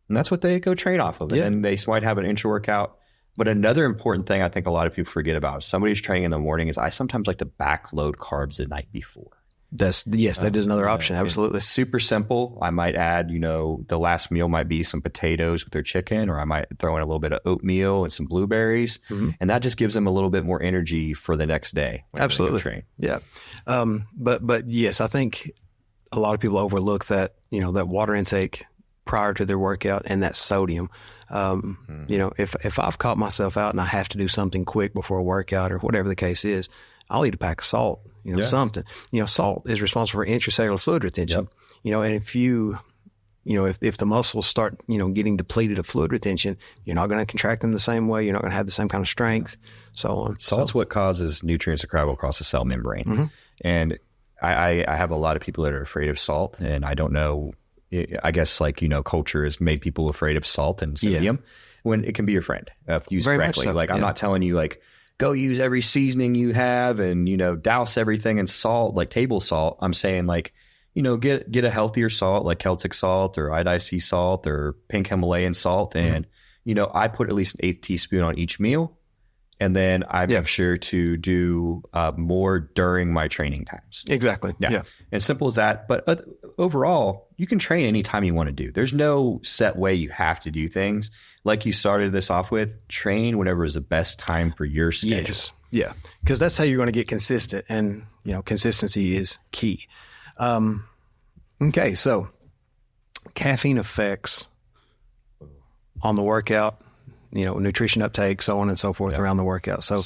and that's what they go train off of. And they might have an intra workout But another important thing I think a lot of people forget about, if somebody's training in the morning, is I sometimes like to backload carbs the night before. That is another option. Absolutely. It's super simple. I might add, the last meal might be some potatoes with their chicken, or I might throw in a little bit of oatmeal and some blueberries. And that just gives them a little bit more energy for the next day. Absolutely. Train. Yeah. But yes, I think a lot of people overlook that, that water intake prior to their workout and that sodium. If I've caught myself out and I have to do something quick before a workout or whatever the case is, I'll eat a pack of salt, something. Salt is responsible for intracellular fluid retention. And if if the muscles start, getting depleted of fluid retention, you're not going to contract them the same way. You're not going to have the same kind of strength, so on. Salt's what causes nutrients to travel across the cell membrane. And I have a lot of people that are afraid of salt, and I don't know. I guess culture has made people afraid of salt and sodium when it can be your friend if used Very correctly. much so. I'm not telling you go use every seasoning you have and, douse everything in salt, like table salt. I'm saying get a healthier salt like Celtic salt or iodized sea salt or pink Himalayan salt. And, I put at least an 1/8 teaspoon on each meal. And then I make sure to do more during my training times. Exactly. Yeah. And simple as that. But overall, you can train anytime you want to do. There's no set way you have to do things. Like you started this off with, train whenever is the best time for your schedule. Yes. Yeah. Because that's how you're going to get consistent. And, consistency is key. Okay. So caffeine effects on the workout, nutrition uptake, so on and so forth around the workout. So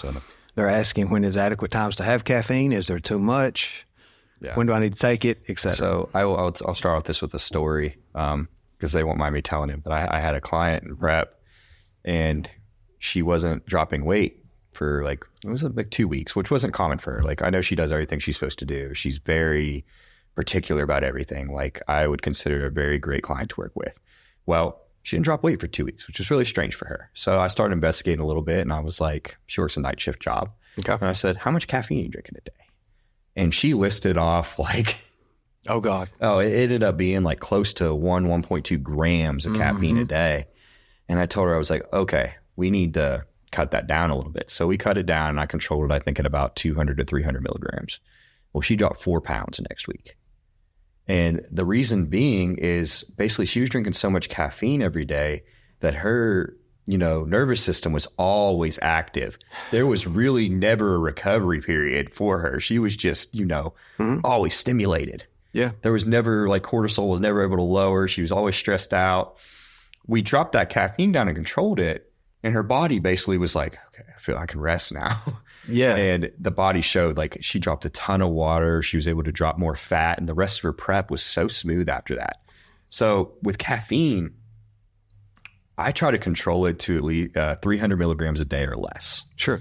they're asking, when is adequate times to have caffeine? Is there too much? When do I need to take it, et cetera? So I'll start off this with a story because they won't mind me telling it. But I had a client in prep, and she wasn't dropping weight for it was 2 weeks, which wasn't common for her. I know she does everything she's supposed to do. She's very particular about everything. I would consider her a very great client to work with. Well, she didn't drop weight for 2 weeks, which was really strange for her. So I started investigating a little bit, and I was like, she works a night shift job. Okay. And I said, how much caffeine are you drinking a day? And she listed off oh God. Oh, it ended up being close to 1.2 grams of caffeine a day. And I told her, I was like, okay, we need to cut that down a little bit. So we cut it down, and I controlled it, I think, at about 200 to 300 milligrams. Well, she dropped 4 pounds the next week. And the reason being is basically she was drinking so much caffeine every day that her, nervous system was always active. There was really never a recovery period for her. She was just, always stimulated. Yeah. There was never cortisol was never able to lower. She was always stressed out. We dropped that caffeine down and controlled it. And her body basically was like, okay, I feel I can rest now. Yeah. And the body showed she dropped a ton of water. She was able to drop more fat, and the rest of her prep was so smooth after that. So with caffeine, I try to control it to at least 300 milligrams a day or less. Sure.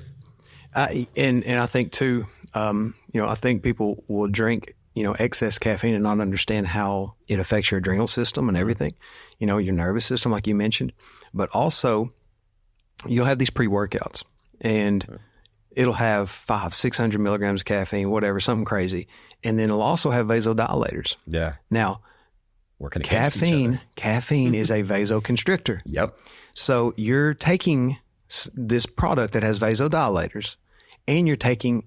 And I think too, I think people will drink, excess caffeine and not understand how it affects your adrenal system and everything, your nervous system, like you mentioned, but also you'll have these pre-workouts and it'll have 500-600 milligrams of caffeine, whatever, something crazy. And then it'll also have vasodilators. Yeah. Now, working against each other. Caffeine is a vasoconstrictor. Yep. So you're taking this product that has vasodilators, and you're taking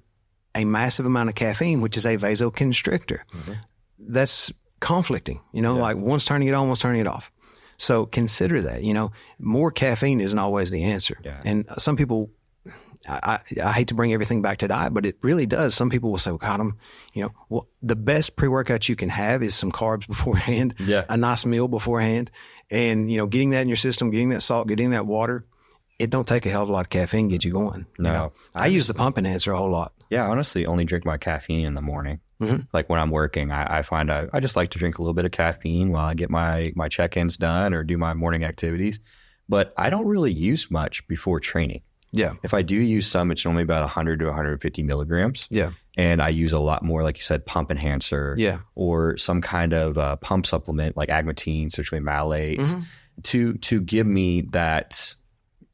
a massive amount of caffeine, which is a vasoconstrictor. That's conflicting, one's turning it on, one's turning it off. So consider that, more caffeine isn't always the answer. Yeah. And some people, I hate to bring everything back to diet, but it really does. Some people will say, well, God, the best pre-workout you can have is some carbs beforehand, a nice meal beforehand, and, getting that in your system, getting that salt, getting that water. It don't take a hell of a lot of caffeine to get you going. No. I use the pump enhancer a whole lot. Yeah, honestly, only drink my caffeine in the morning. When I'm working, I find I just like to drink a little bit of caffeine while I get my check-ins done or do my morning activities. But I don't really use much before training. Yeah. If I do use some, it's only about 100 to 150 milligrams. Yeah. And I use a lot more, like you said, pump enhancer. Yeah. Or some kind of pump supplement like agmatine, citrulline malates, to give me that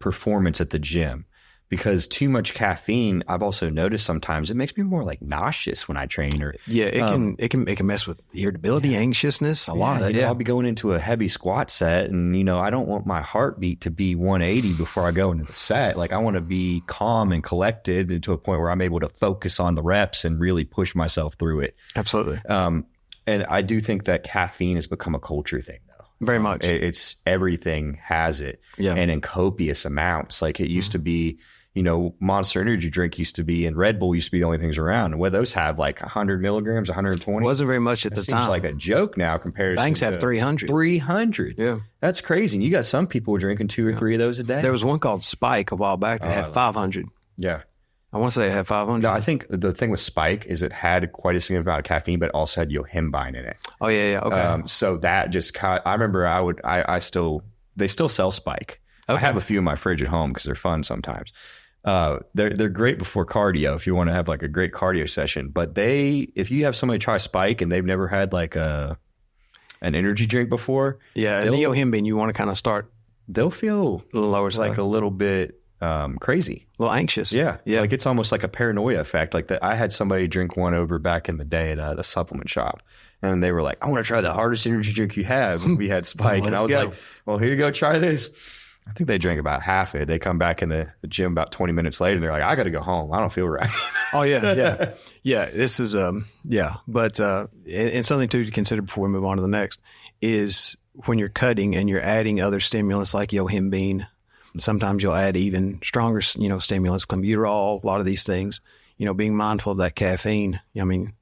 performance at the gym. because too much caffeine, I've also noticed sometimes it makes me more like nauseous when I train. Or it can mess with irritability, anxiousness, a lot of that. I'll be going into a heavy squat set, and I don't want my heartbeat to be 180 before I go into the set. Like I want to be calm and collected to a point where I'm able to focus on the reps and really push myself through it. Absolutely. And I do think that caffeine has become a culture thing. Very much. It's everything has it, and in copious amounts. Like it used to be, Monster Energy drink used to be, and Red Bull used to be the only things around. And those have like 100 milligrams, 120. Wasn't very much at the time. Seems like a joke now compared to Banks have 300. 300. Yeah. That's crazy. And you got some people drinking 2 or 3 of those a day. There was one called Spike a while back that had 500. Yeah. I want to say it had 500. No, I think the thing with Spike is it had quite a significant amount of caffeine, but also had yohimbine in it. Oh, yeah. Okay. So that just, I remember they still sell Spike. Okay. I have a few in my fridge at home because they're fun sometimes. They're great before cardio if you want to have like a great cardio session. But if you have somebody try Spike and they've never had like an energy drink before. Yeah. And the yohimbine, you want to kind of start. They'll feel a little lower, like a little bit crazy, a little anxious. Yeah. Like it's almost like a paranoia effect. Like that. I had somebody drink one over back in the day at the supplement shop, and they were like, "I want to try the hardest energy drink you have." We had Spike, and I was like, "Well, here you go, try this." I think they drank about half it. They come back in the gym about 20 minutes later, and they're like, "I got to go home. I don't feel right." Oh yeah. This is but and something too to consider before we move on to the next is when you're cutting and you're adding other stimulants like yohimbine. Sometimes you'll add even stronger, stimulants, clenbuterol, a lot of these things, being mindful of that caffeine. I mean,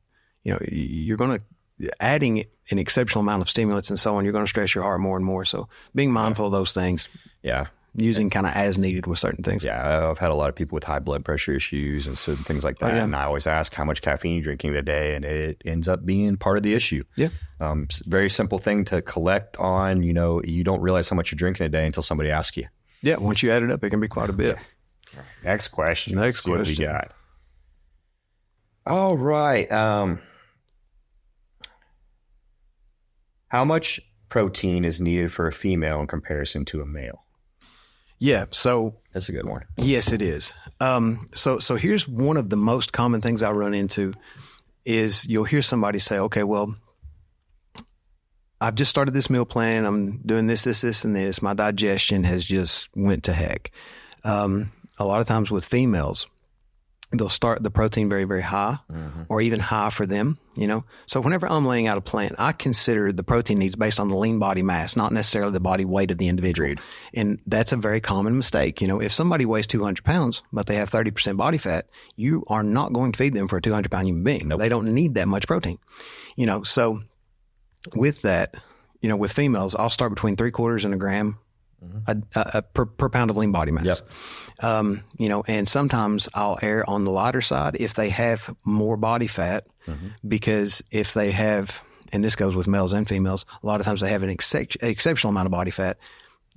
you're going to, adding an exceptional amount of stimulants and so on, you're going to stress your heart more and more. So being mindful of those things. Yeah. Using kind of as needed with certain things. Yeah. I've had a lot of people with high blood pressure issues and certain things like that. And I always ask how much caffeine you're drinking a day, and it ends up being part of the issue. Yeah. Very simple thing to collect on. You don't realize how much you're drinking a day until somebody asks you. Yeah, once you add it up, it can be quite a bit. Next question. Let's see what we got. All right. How much protein is needed for a female in comparison to a male? Yeah, so that's a good one. Yes, it is. So here's one of the most common things I run into is you'll hear somebody say, "Okay, well, I've just started this meal plan. I'm doing this, and this. My digestion has just went to heck." A lot of times with females, they'll start the protein very, very high or even high for them, So whenever I'm laying out a plan, I consider the protein needs based on the lean body mass, not necessarily the body weight of the individual. Agreed. And that's a very common mistake. If somebody weighs 200 pounds, but they have 30% body fat, you are not going to feed them for a 200-pound human being. Nope. They don't need that much protein, So with that, with females, I'll start between 3/4 and a gram per pound of lean body mass. Yep. And sometimes I'll err on the lighter side if they have more body fat, because if they have, and this goes with males and females, a lot of times they have an exceptional amount of body fat.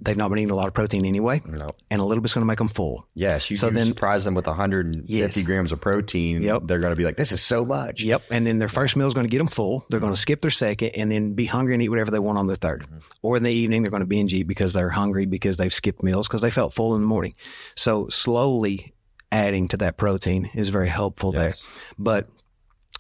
They've not been eating a lot of protein anyway, and a little bit's going to make them full. Yes, you surprise them with 150 grams of protein. Yep. They're going to be like, "This is so much." Yep, and then their first meal is going to get them full. They're going to skip their second and then be hungry and eat whatever they want on their third. Or in the evening, they're going to binge eat because they're hungry because they've skipped meals because they felt full in the morning. So slowly adding to that protein is very helpful there. But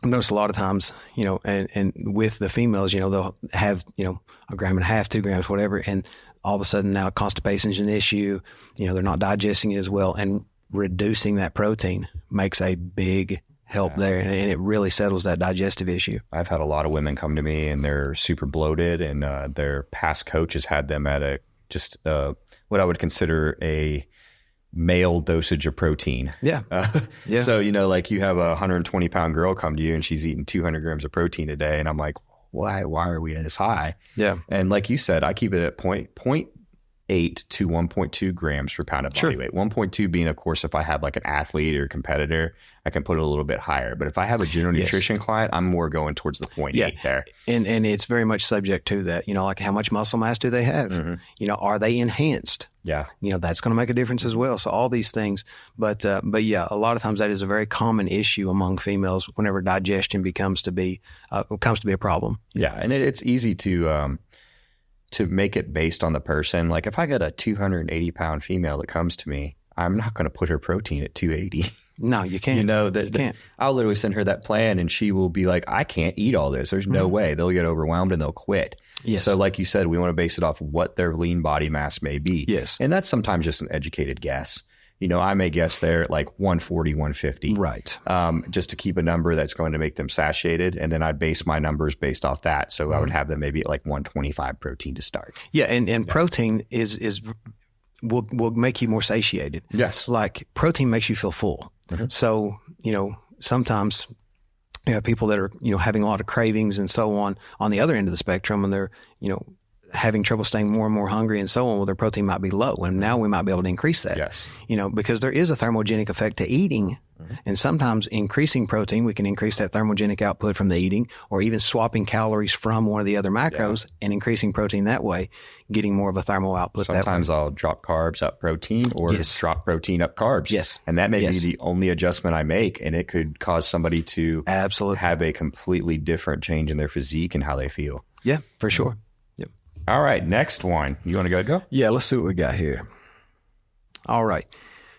I've noticed a lot of times, and with the females, they'll have, 1.5 grams, 2 grams, whatever, and all of a sudden now constipation is an issue. They're not digesting it as well, and reducing that protein makes a big help there, and it really settles that digestive issue. I've had a lot of women come to me and they're super bloated, and their past coaches had them at what I would consider a male dosage of protein. Yeah. So, like you have a 120-pound girl come to you and she's eating 200 grams of protein a day, and I'm like, why are we this high? Yeah. And like you said, I keep it at 0.8 to 1.2 grams per pound of body weight. 1.2 being, of course, if I have like an athlete or competitor, I can put it a little bit higher. But if I have a general nutrition client, I'm more going towards the 0.8 there. And it's very much subject to that, like how much muscle mass do they have? Are they enhanced? Yeah. That's going to make a difference as well. So all these things, but yeah, a lot of times that is a very common issue among females whenever digestion comes to be a problem. Yeah. And it's easy to make it based on the person. Like if I got a 280-pound female that comes to me, I'm not going to put her protein at 280. No, you can't. You know, you can't. I'll literally send her that plan and she will be like, I can't eat all this. There's no way. They'll get overwhelmed and they'll quit. Yes. So like you said, we want to base it off what their lean body mass may be. Yes. And that's sometimes just an educated guess. You know, I may guess they're at like 140, 150. Right. Just to keep a number that's going to make them satiated. And then I base my numbers based off that. So I would have them maybe at like 125 protein to start. Yeah. And protein will make you more satiated. Yes. Like protein makes you feel full. So, you know, sometimes, you know, people that are, you know, having a lot of cravings and so on the other end of the spectrum, and they're, you know, having trouble staying more and more hungry and so on, well, their protein might be low. And now we might be able to increase that. Yes. You know, because there is a thermogenic effect to eating. And sometimes increasing protein, we can increase that thermogenic output from the eating, or even swapping calories from one of the other macros and increasing protein that way, getting more of a thermal output that way. Sometimes I'll drop carbs up protein, or drop protein up carbs. Yes. And that may be the only adjustment I make, and it could cause somebody to absolutely have a completely different change in their physique and how they feel. Yeah, for sure. Yep. All right, next one. You want to go? Yeah, let's see what we got here. All right.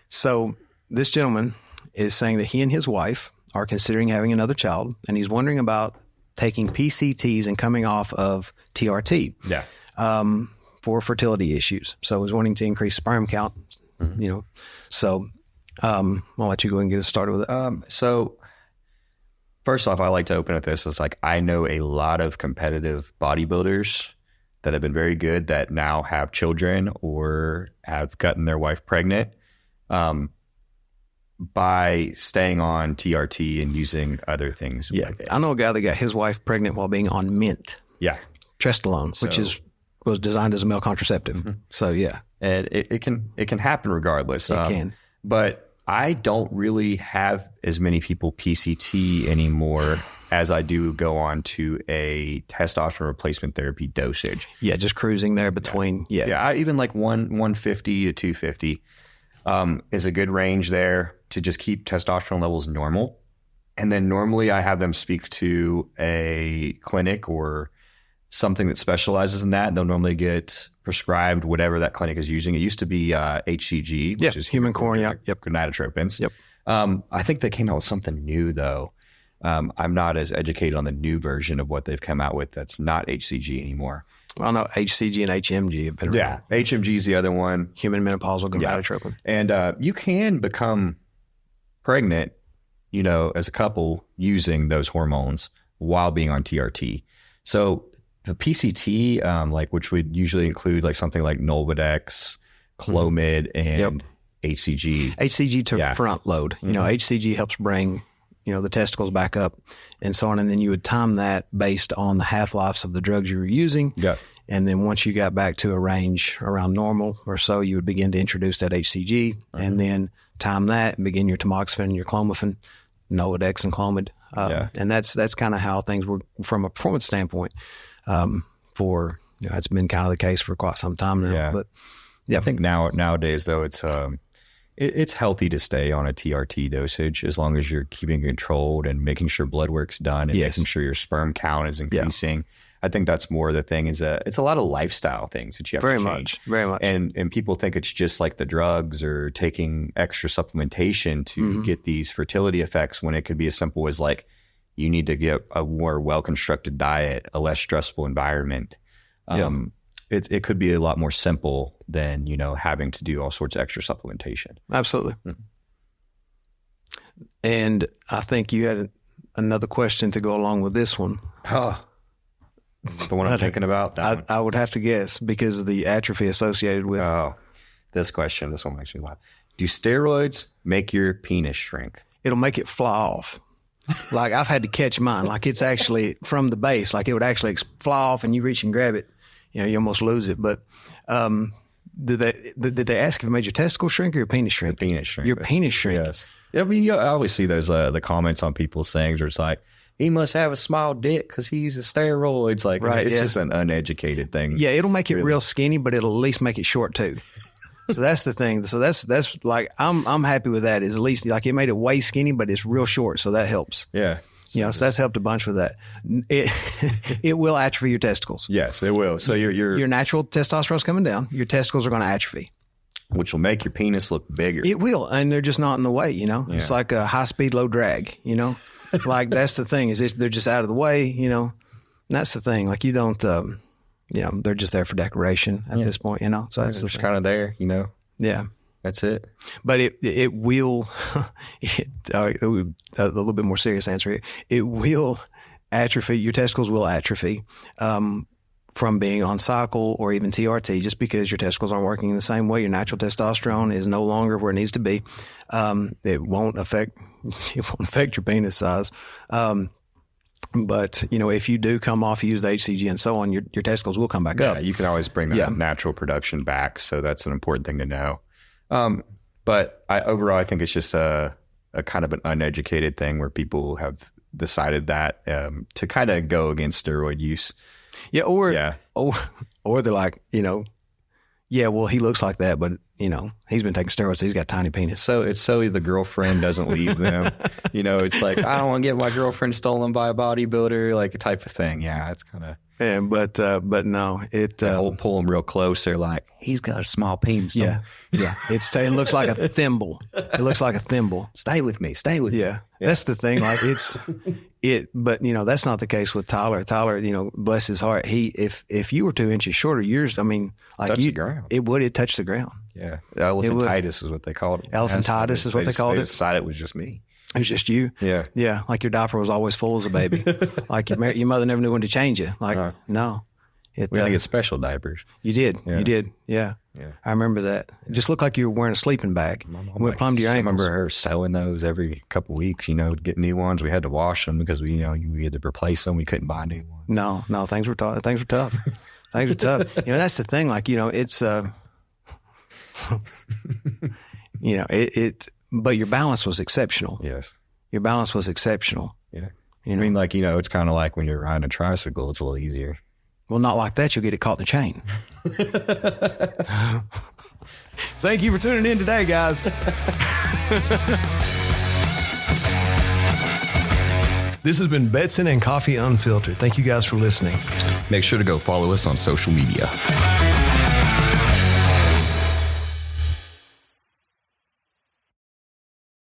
So this gentleman is saying that he and his wife are considering having another child, and he's wondering about taking PCTs and coming off of TRT for fertility issues. So he's wanting to increase sperm count, you know. So I'll let you go and get us started with it. So first off, I like to open with this. It's like, I know a lot of competitive bodybuilders that have been very good that now have children or have gotten their wife pregnant. By staying on TRT and using other things. Yeah. I know a guy that got his wife pregnant while being on mint. Yeah. Trestolone, which was designed as a male contraceptive. So yeah. And it can happen regardless. It can. But I don't really have as many people PCT anymore as I do go on to a testosterone replacement therapy dosage. Yeah, just cruising there between. Yeah. I even like 150 to 250 is a good range there to just keep testosterone levels normal. And then normally I have them speak to a clinic or something that specializes in that. They'll normally get prescribed whatever that clinic is using. It used to be HCG, which is human corn, gonadotropins. Yep. I think they came out with something new though. I'm not as educated on the new version of what they've come out with that's not HCG anymore. Well, no, HCG and HMG have been around. Yeah, HMG is the other one. Human menopausal gonadotropin. And you can become pregnant, you know, as a couple using those hormones while being on TRT. So the PCT, like which would usually include like something like Nolvadex, Clomid, and HCG. HCG to front load. You know, HCG helps bring, you know, the testicles back up and so on. And then you would time that based on the half-lives of the drugs you were using. Yeah. And then once you got back to a range around normal or so, you would begin to introduce that HCG and then time that and begin your tamoxifen and your clomiphene, Nolvadex and Clomid. And that's kind of how things were from a performance standpoint. For, you know, it's been kind of the case for quite some time now. Yeah. But I think nowadays though, it's healthy to stay on a TRT dosage as long as you're keeping it controlled and making sure blood work's done and making sure your sperm count is increasing. I think that's more the thing is it's a lot of lifestyle things that you have to change. Very much. And people think it's just like the drugs or taking extra supplementation to get these fertility effects when it could be as simple as like you need to get a more well-constructed diet, a less stressful environment. It could be a lot more simple than, you know, having to do all sorts of extra supplementation. Absolutely. And I think you had another question to go along with this one. The one I'm thinking about? I would have to guess because of the atrophy associated with. This one makes me laugh. Do steroids make your penis shrink? It'll make it fly off. Like I've had to catch mine. Like it's actually from the base. Like it would actually fly off and you reach and grab it. You know, you almost lose it. But did they ask if it made your testicles shrink or your penis shrink? Your penis shrink. Your penis shrink. Yes. I mean, I always see those the comments on people's sayings where it's like, he must have a small dick because he uses steroids. Like, it's just an uneducated thing. Yeah, it'll make it real skinny, but it'll at least make it short too. So that's the thing. So that's like I'm happy with that. Is at least like it made it way skinny, but it's real short, so that helps. Yeah. You know, so that's helped a bunch with that. It will atrophy your testicles. Yes, it will. So your natural testosterone's coming down. Your testicles are going to atrophy. which will make your penis look bigger. It will, and they're just not in the way. Yeah. It's like a high speed, low drag. Like that's the thing is they're just out of the way. And that's the thing. Like you don't, they're just there for decoration at this point. So that's just kind of there. Yeah. That's it. But it will, a little bit more serious answer here. It will atrophy. Your testicles will atrophy from being on cycle or even TRT, just because your testicles aren't working in the same way. Your natural testosterone is no longer where it needs to be. It won't affect your penis size. But if you do come off, use the HCG and so on, your testicles will come back up. You can always bring that natural production back. So that's an important thing to know. But overall, I think it's just a kind of an uneducated thing where people have decided that to kind of go against steroid use. Yeah, or they're like, well, he looks like that, but he's been taking steroids, so he's got a tiny penis. So it's so the girlfriend doesn't leave them. It's like, I don't want to get my girlfriend stolen by a bodybuilder, like a type of thing. Yeah, it's kind of. Yeah, but no, it pull them real close. They're like, he's got a small penis. Yeah. It looks like a thimble. It looks like a thimble. Stay with me. Yeah, that's the thing. Like but that's not the case with Tyler. Tyler, bless his heart. If you were 2 inches shorter, yours, I mean, like touch the ground. It'd touch the ground. Yeah, elephantitis is what they called it. Elephantitis is what they called it. They decided it was just me. It was just you. Yeah. Yeah. Like your diaper was always full as a baby. Like your mother never knew when to change it. Like, no. We had to get special diapers. You did. Yeah. You did. Yeah. I remember that. It just looked like you were wearing a sleeping bag. It went plumb to your ankles. I remember her sewing those every couple of weeks, get new ones. We had to wash them because we had to replace them. We couldn't buy new ones. No, things were tough. Things were tough. That's the thing. Like, it's, but your balance was exceptional. Yes. Your balance was exceptional. Yeah. I mean, like, it's kind of like when you're riding a tricycle, it's a little easier. Well, not like that. You'll get it caught in the chain. Thank you for tuning in today, guys. This has been Bedson and Coffey Unfiltered. Thank you guys for listening. Make sure to go follow us on social media.